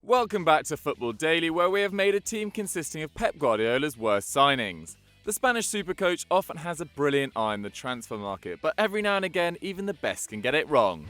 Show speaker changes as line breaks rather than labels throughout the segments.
Welcome back to Football Daily, where we have made a team consisting of Pep Guardiola's worst signings. The Spanish supercoach often has a brilliant eye on the transfer market, but every now and again, even the best can get it wrong.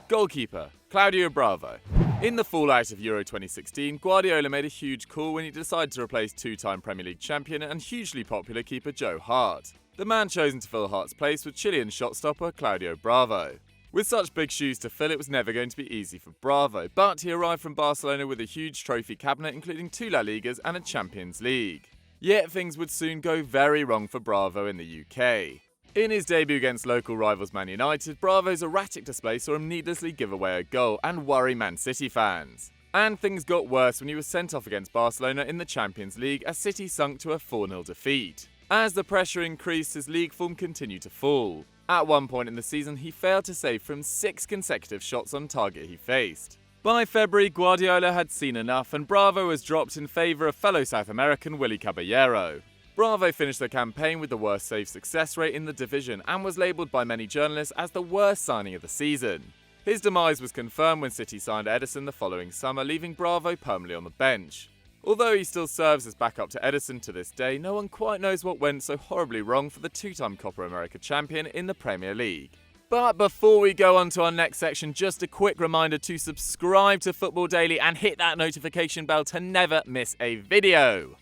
Goalkeeper, Claudio Bravo. In the fallout of Euro 2016, Guardiola made a huge call when he decided to replace two-time Premier League champion and hugely popular keeper Joe Hart. The man chosen to fill Hart's place was Chilean shot-stopper Claudio Bravo. With such big shoes to fill, it was never going to be easy for Bravo, but he arrived from Barcelona with a huge trophy cabinet including 2 La Ligas and a Champions League. Yet things would soon go very wrong for Bravo in the UK. In his debut against local rivals Man United, Bravo's erratic display saw him needlessly give away a goal and worry Man City fans. And things got worse when he was sent off against Barcelona in the Champions League as City sunk to a 4-0 defeat. As the pressure increased, his league form continued to fall. At one point in the season, he failed to save from 6 consecutive shots on target he faced. By February, Guardiola had seen enough and Bravo was dropped in favour of fellow South American Willy Caballero. Bravo finished the campaign with the worst save success rate in the division and was labelled by many journalists as the worst signing of the season. His demise was confirmed when City signed Edison the following summer, leaving Bravo permanently on the bench. Although he still serves as backup to Edison to this day, no one quite knows what went so horribly wrong for the two-time Copa America champion in the Premier League. But before we go on to our next section, just a quick reminder to subscribe to Football Daily and hit that notification bell to never miss a video.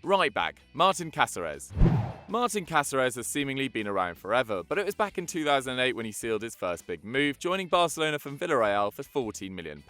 Right back, Martin Cáceres. Martin Cáceres has seemingly been around forever, but it was back in 2008 when he sealed his first big move, joining Barcelona from Villarreal for £14 million.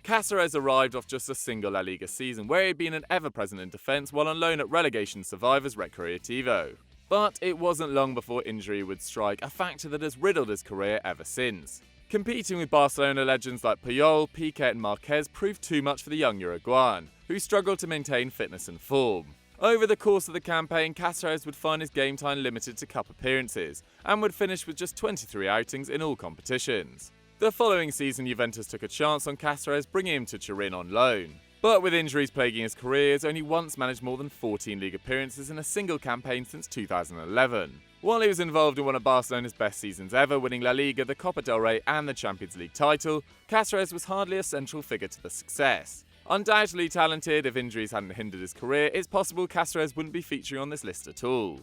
Cáceres arrived off just a single La Liga season, where he had been an ever-present in defence while on loan at relegation survivors Recreativo. But it wasn't long before injury would strike, a factor that has riddled his career ever since. Competing with Barcelona legends like Puyol, Piqué and Marquez proved too much for the young Uruguayan, who struggled to maintain fitness and form. Over the course of the campaign, Cáceres would find his game time limited to cup appearances, and would finish with just 23 outings in all competitions. The following season, Juventus took a chance on Cáceres, bringing him to Turin on loan. But with injuries plaguing his career, he has only once managed more than 14 league appearances in a single campaign since 2011. While he was involved in one of Barcelona's best seasons ever, winning La Liga, the Copa del Rey and the Champions League title, Cáceres was hardly a central figure to the success. Undoubtedly talented, if injuries hadn't hindered his career, it's possible Cáceres wouldn't be featuring on this list at all.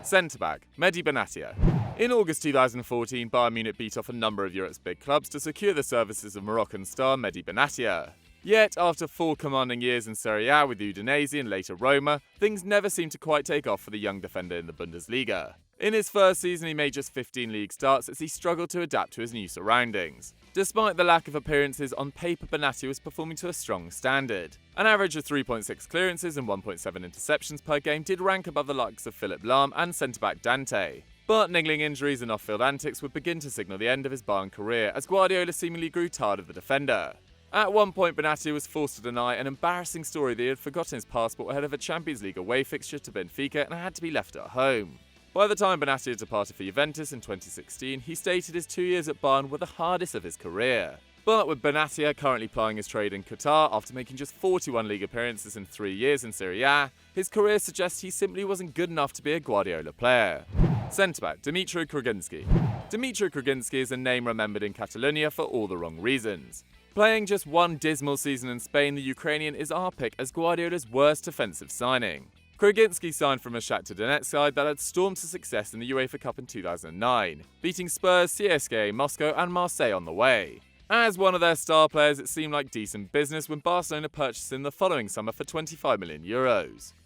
Centre-back, Mehdi Benatia. In August 2014, Bayern Munich beat off a number of Europe's big clubs to secure the services of Moroccan star Mehdi Benatia. Yet, after 4 commanding years in Serie A with Udinese and later Roma, things never seemed to quite take off for the young defender in the Bundesliga. In his first season, he made just 15 league starts as he struggled to adapt to his new surroundings. Despite the lack of appearances, on paper Benatia was performing to a strong standard. An average of 3.6 clearances and 1.7 interceptions per game did rank above the likes of Philipp Lahm and centre-back Dante. But niggling injuries and off-field antics would begin to signal the end of his Bayern career as Guardiola seemingly grew tired of the defender. At one point, Benatia was forced to deny an embarrassing story that he had forgotten his passport ahead of a Champions League away fixture to Benfica and had to be left at home. By the time Benatia departed for Juventus in 2016, he stated his 2 years at Bayern were the hardest of his career. But with Benatia currently plying his trade in Qatar after making just 41 league appearances in 3 years in Serie A, his career suggests he simply wasn't good enough to be a Guardiola player. Centre-back, Dmitry Kruglnski. Dmitry Kruglnski is a name remembered in Catalonia for all the wrong reasons. Playing just one dismal season in Spain, the Ukrainian is our pick as Guardiola's worst defensive signing. Kruglnski signed from a Shakhtar Donetsk side that had stormed to success in the UEFA Cup in 2009, beating Spurs, CSKA Moscow and Marseille on the way. As one of their star players, it seemed like decent business when Barcelona purchased him the following summer for €25 million.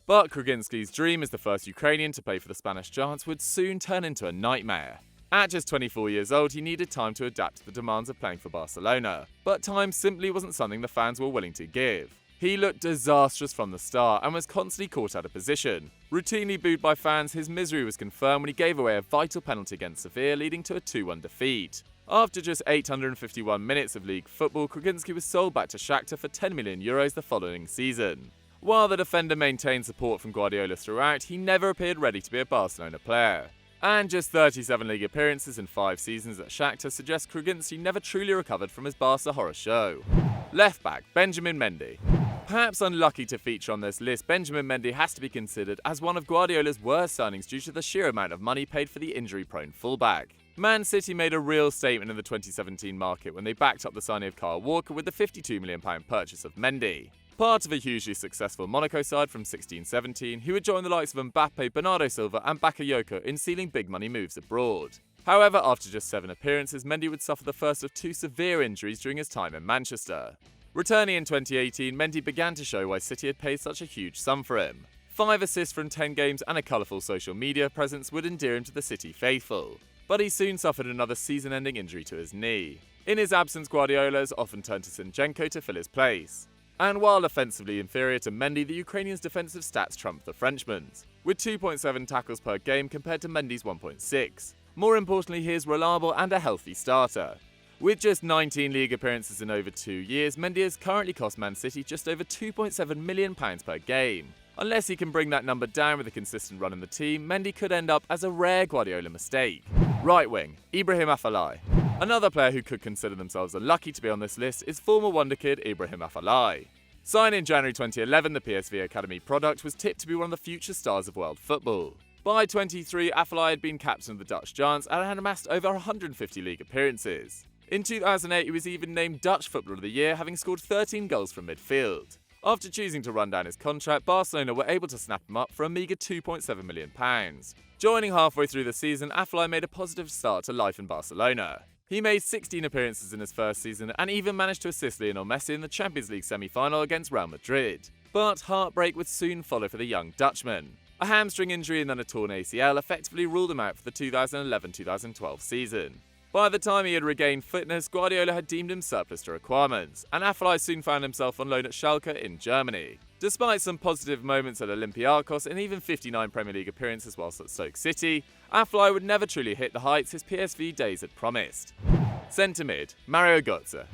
But Kruglnski's dream as the first Ukrainian to play for the Spanish Giants would soon turn into a nightmare. At just 24 years old, he needed time to adapt to the demands of playing for Barcelona, but time simply wasn't something the fans were willing to give. He looked disastrous from the start and was constantly caught out of position. Routinely booed by fans, his misery was confirmed when he gave away a vital penalty against Sevilla, leading to a 2-1 defeat. After just 851 minutes of league football, Kruglnski was sold back to Shakhtar for €10 million the following season. While the defender maintained support from Guardiola throughout, he never appeared ready to be a Barcelona player. And just 37 league appearances in 5 seasons at Shakhtar suggests Kruglnski never truly recovered from his Barca horror show. Left back, Benjamin Mende. Perhaps unlucky to feature on this list, Benjamin Mende has to be considered as one of Guardiola's worst signings due to the sheer amount of money paid for the injury-prone fullback. Man City made a real statement in the 2017 market when they backed up the signing of Kyle Walker with the £52 million purchase of Mende. Part of a hugely successful Monaco side from 16-17 who would join the likes of Mbappe, Bernardo Silva and Bakayoko in sealing big money moves abroad. However, after just 7 appearances, Mende would suffer the first of 2 severe injuries during his time in Manchester. Returning in 2018, Mende began to show why City had paid such a huge sum for him. 5 assists from 10 games and a colourful social media presence would endear him to the City faithful. But he soon suffered another season-ending injury to his knee. In his absence, Guardiola has often turned to Zinchenko to fill his place. And while offensively inferior to Mende, the Ukrainian's defensive stats trump the Frenchman's, with 2.7 tackles per game compared to Mendy's 1.6. More importantly, he is reliable and a healthy starter. With just 19 league appearances in over 2 years, Mende has currently cost Man City just over £2.7 million per game. Unless he can bring that number down with a consistent run in the team, Mende could end up as a rare Guardiola mistake. Right wing, Ibrahimovic. Another player who could consider themselves unlucky to be on this list is former wonder kid Ibrahimovic. Signed in January 2011, the PSV Academy product was tipped to be one of the future stars of world football. By 23, Afellay had been captain of the Dutch Giants and had amassed over 150 league appearances. In 2008, he was even named Dutch Footballer of the Year, having scored 13 goals from midfield. After choosing to run down his contract, Barcelona were able to snap him up for a meagre £2.7 million. Joining halfway through the season, Afellay made a positive start to life in Barcelona. He made 16 appearances in his first season and even managed to assist Lionel Messi in the Champions League semi-final against Real Madrid. But heartbreak would soon follow for the young Dutchman. A hamstring injury and then a torn ACL effectively ruled him out for the 2011-2012 season. By the time he had regained fitness, Guardiola had deemed him surplus to requirements, and Afellay soon found himself on loan at Schalke in Germany. Despite some positive moments at Olympiacos and even 59 Premier League appearances whilst at Stoke City, Afellay would never truly hit the heights his PSV days had promised. Centre mid, Mario Götze.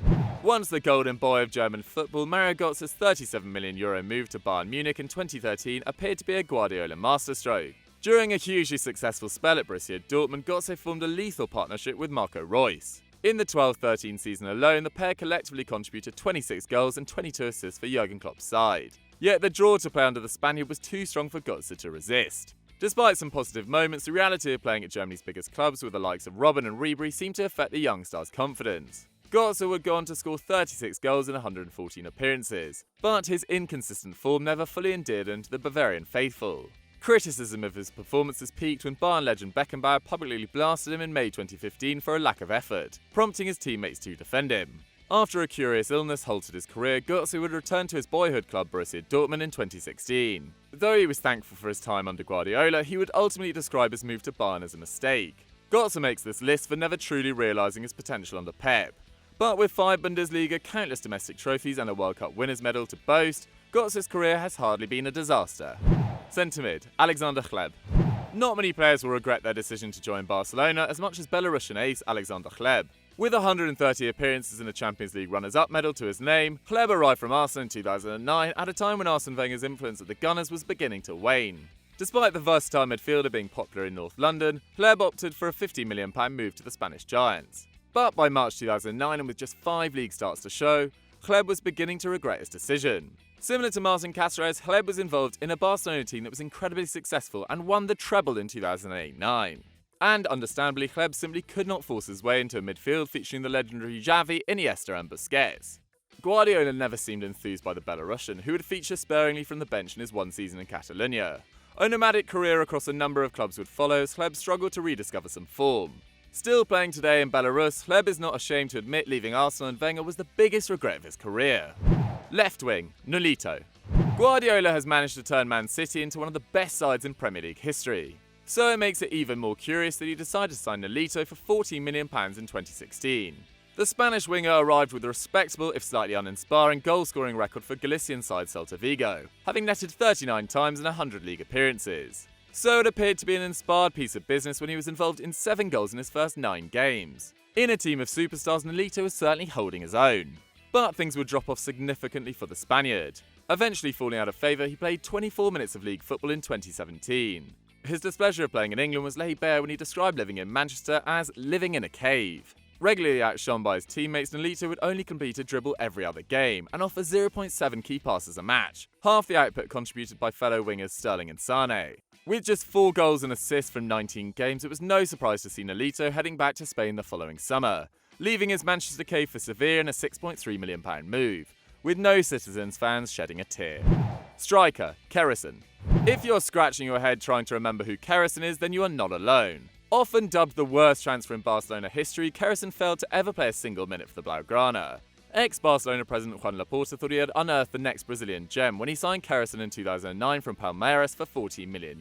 Once the golden boy of German football, Mario Götze's €37 million move to Bayern Munich in 2013 appeared to be a Guardiola masterstroke. During a hugely successful spell at Borussia Dortmund, Götze formed a lethal partnership with Marco Reus. In the 12-13 season alone, the pair collectively contributed 26 goals and 22 assists for Jurgen Klopp's side. Yet the draw to play under the Spaniard was too strong for Götze to resist. Despite some positive moments, the reality of playing at Germany's biggest clubs with the likes of Robben and Ribery seemed to affect the young star's confidence. Götze would go on to score 36 goals in 114 appearances, but his inconsistent form never fully endeared him to the Bavarian faithful. Criticism of his performances peaked when Bayern legend Beckenbauer publicly blasted him in May 2015 for a lack of effort, prompting his teammates to defend him. After a curious illness halted his career, Götze would return to his boyhood club Borussia Dortmund in 2016. Though he was thankful for his time under Guardiola, he would ultimately describe his move to Bayern as a mistake. Götze makes this list for never truly realising his potential under Pep. But with 5 Bundesliga, countless domestic trophies and a World Cup winners' medal to boast, Götze's career has hardly been a disaster. Centre mid, Alexander Hleb. Not many players will regret their decision to join Barcelona as much as Belarusian ace Alexander Hleb. With 130 appearances in a Champions League runners-up medal to his name, Hleb arrived from Arsenal in 2009 at a time when Arsene Wenger's influence at the Gunners was beginning to wane. Despite the versatile midfielder being popular in North London, Hleb opted for a £50 million move to the Spanish Giants. But by March 2009, and with just 5 league starts to show, Hleb was beginning to regret his decision. Similar to Martin Castro, Hleb was involved in a Barcelona team that was incredibly successful and won the treble in 2008-09. And understandably, Hleb simply could not force his way into a midfield featuring the legendary Xavi, Iniesta and Busquets. Guardiola never seemed enthused by the Belarusian, who would feature sparingly from the bench in his one season in Catalonia. A nomadic career across a number of clubs would follow as Hleb struggled to rediscover some form. Still playing today in Belarus, Hleb is not ashamed to admit leaving Arsenal and Wenger was the biggest regret of his career. Left wing, Nolito. Guardiola has managed to turn Man City into one of the best sides in Premier League history. So it makes it even more curious that he decided to sign Nolito for £14 million in 2016. The Spanish winger arrived with a respectable, if slightly uninspiring, goal-scoring record for Galician side Celta Vigo, having netted 39 times in 100 league appearances. So it appeared to be an inspired piece of business when he was involved in 7 goals in his first 9 games. In a team of superstars, Nolito was certainly holding his own. But things would drop off significantly for the Spaniard. Eventually falling out of favour, he played 24 minutes of league football in 2017. His displeasure of playing in England was laid bare when he described living in Manchester as living in a cave. Regularly outshone by his teammates, Nolito would only complete a dribble every other game and offer 0.7 key passes a match, half the output contributed by fellow wingers Sterling and Sane. With just 4 goals and assists from 19 games, it was no surprise to see Alito heading back to Spain the following summer, leaving his Manchester cave for Sevilla in a £6.3 million move, with no Citizens fans shedding a tear. Striker, Karason. If you're scratching your head trying to remember who Karason is, then you are not alone. Often dubbed the worst transfer in Barcelona history, Karason failed to ever play a single minute for the Blaugrana. Ex-Barcelona president Juan Laporta thought he had unearthed the next Brazilian gem when he signed Karason in 2009 from Palmeiras for €14 million.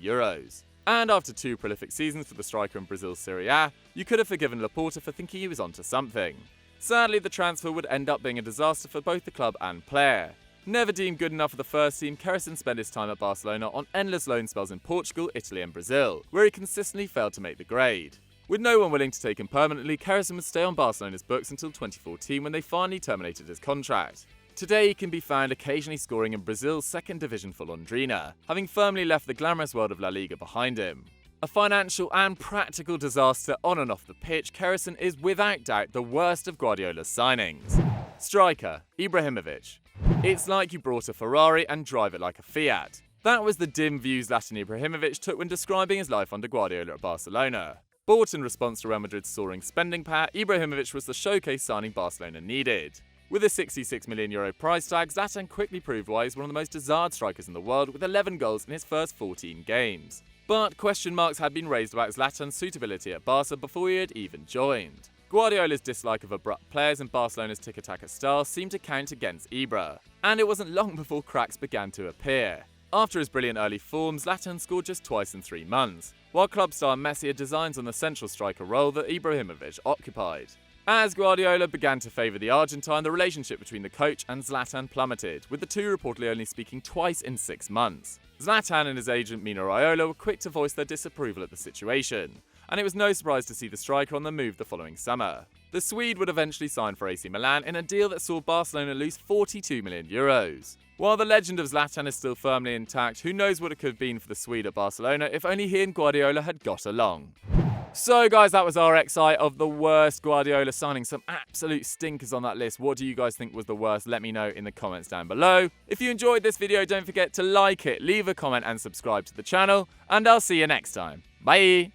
And after 2 prolific seasons for the striker in Brazil's Serie A, you could have forgiven Laporta for thinking he was onto something. Sadly, the transfer would end up being a disaster for both the club and player. Never deemed good enough for the first team, Karason spent his time at Barcelona on endless loan spells in Portugal, Italy and Brazil, where he consistently failed to make the grade. With no one willing to take him permanently, Karason would stay on Barcelona's books until 2014 when they finally terminated his contract. Today he can be found occasionally scoring in Brazil's second division for Londrina, having firmly left the glamorous world of La Liga behind him. A financial and practical disaster on and off the pitch, Karason is without doubt the worst of Guardiola's signings. Striker, Ibrahimovic. It's like you brought a Ferrari and drive it like a Fiat. That was the dim view Zlatan Ibrahimovic took when describing his life under Guardiola at Barcelona. Bought in response to Real Madrid's soaring spending power, Ibrahimovic was the showcase signing Barcelona needed. With a €66 million price tag, Zlatan quickly proved why he's one of the most desired strikers in the world with 11 goals in his first 14 games. But question marks had been raised about Zlatan's suitability at Barca before he had even joined. Guardiola's dislike of abrupt players and Barcelona's tiki-taka style seemed to count against Ibra, and it wasn't long before cracks began to appear. After his brilliant early form, Zlatan scored just twice in 3 months, while club star Messi had designs on the central striker role that Ibrahimovic occupied. As Guardiola began to favour the Argentine, the relationship between the coach and Zlatan plummeted, with the two reportedly only speaking twice in 6 months. Zlatan and his agent Mino Raiola were quick to voice their disapproval at the situation, and it was no surprise to see the striker on the move the following summer. The Swede would eventually sign for AC Milan in a deal that saw Barcelona lose €42 million. While the legend of Zlatan is still firmly intact, who knows what it could have been for the Swede at Barcelona if only he and Guardiola had got along. So guys, that was our XI of the worst Guardiola signings. Some absolute stinkers on that list. What do you guys think was the worst? Let me know in the comments down below. If you enjoyed this video, don't forget to like it, leave a comment and subscribe to the channel. And I'll see you next time. Bye!